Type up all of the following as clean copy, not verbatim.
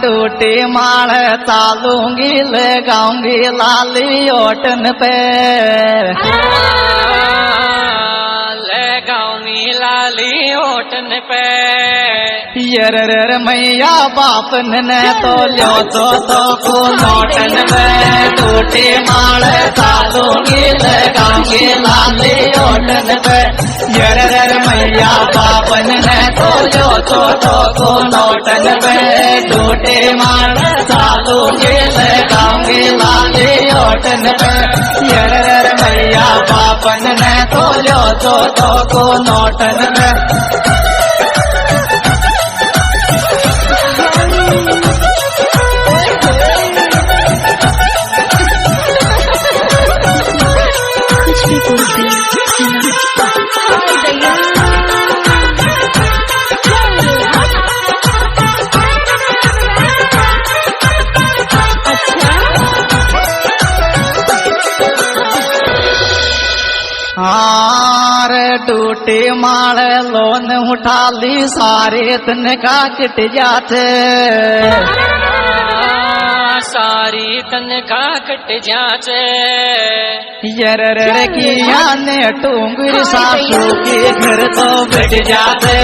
duty माल चालूंगी लगाऊंगी लाली ओटन पे लगाऊंगी लाली ओटन पे यरर मैया बापन ने तो लो तो को नोटन में डूटी माल चालूंगी लगाऊंगी लाली ओटन पे यरर मैया बापन ने तो लो तो को नोटन पे डूटी माल चालूंगी लगाऊंगी लाली ओटन पे यरर मैया बापन ने तो लो तो को नोटन में टूटी माल लोन उठा ली सारे तन का किट जाते सारी तनखा कट जाते यरर किया ने टूंगर सासू के घर तो बिट जाते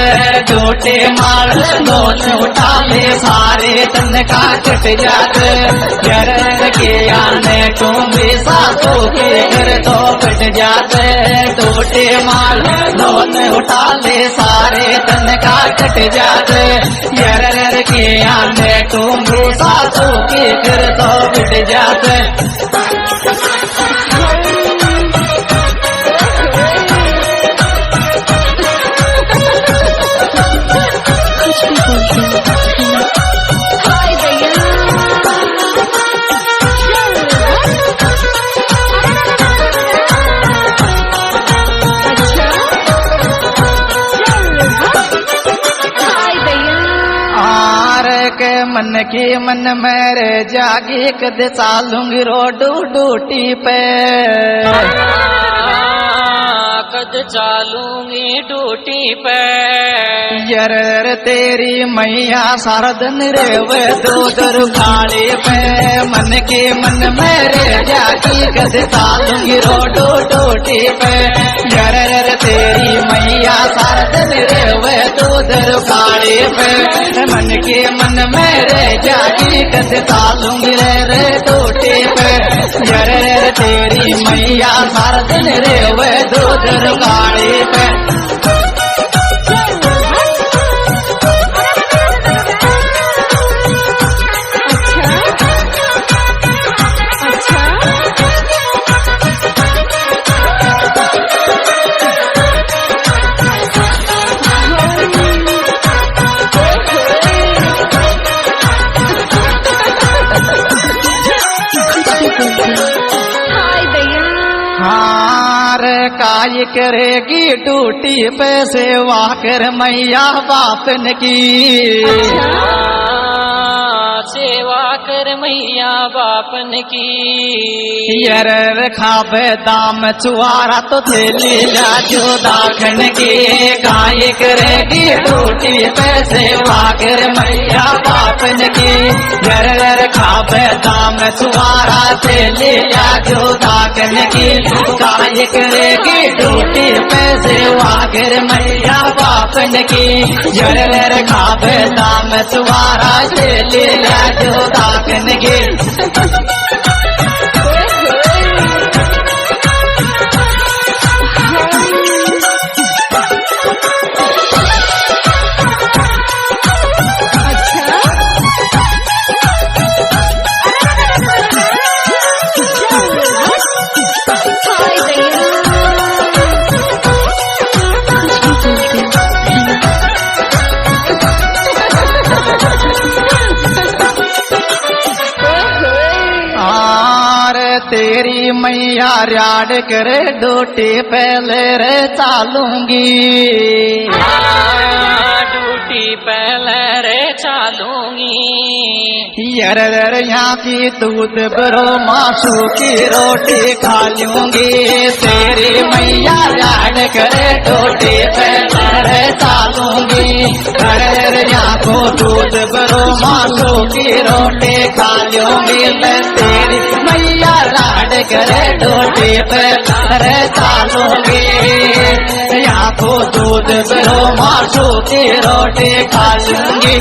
टूटे माल लोन उठा ले सारे तनखा कट जाते यरर किया ने टूंगर सासू के घर तो बिट जाते टूटे माल लोन उठा ले सारे तनखा कट जाते यरर किया ने टूंगर सासू के घर तो बिट जाते के मन की मन मेरे जागी कद चालूंगी रोड डूटी पे कद चालूंगी डूटी पे यरर तेरी मैया सारदन रे वे दूधर खाड़ी पे मन के मन मेरे जागी कद चालूंगी रोड डूटी पे यरर तेरी मैया सारदन रे वे दूधर खाड़ी पे मन के मन मेरे जागी कद चालूंगी रे डूटी पे यरर तेरी मैया सारदन रे वे दूधर खाड़ी पे काय करेगी डूटी पे सेवा कर मैया बापन की सेवा कर मैया बापन की यरर खाबे दाम चुआरा तो थेली जो दाखन की काय करेगी डूटी पे सेवा कर मैया बापन की यरर खाबे दाम चुआरा थेली जो दाखन की काय करेगी डूटी पे सेवा कर मैया बापन की यरर खाबे दाम चुआरा थेली जो दाखन की तेरी मैया राड करे डूटी पहले रे चालूंगी डूटी रोटी पहले रे चालूंगी यर यहाँ की दूध बरो मासू की रोटी खा लूंगी तेरी मैया लाड करे रोटी पहले चालूंगी अरे यहाँ को दूध बरो मासू की रोटी खा लूंगी मैं तेरी मैया लाड करे रोटी पहले चालूंगी यहाँ को दूध बरो मासू की रोटी खा लूंगी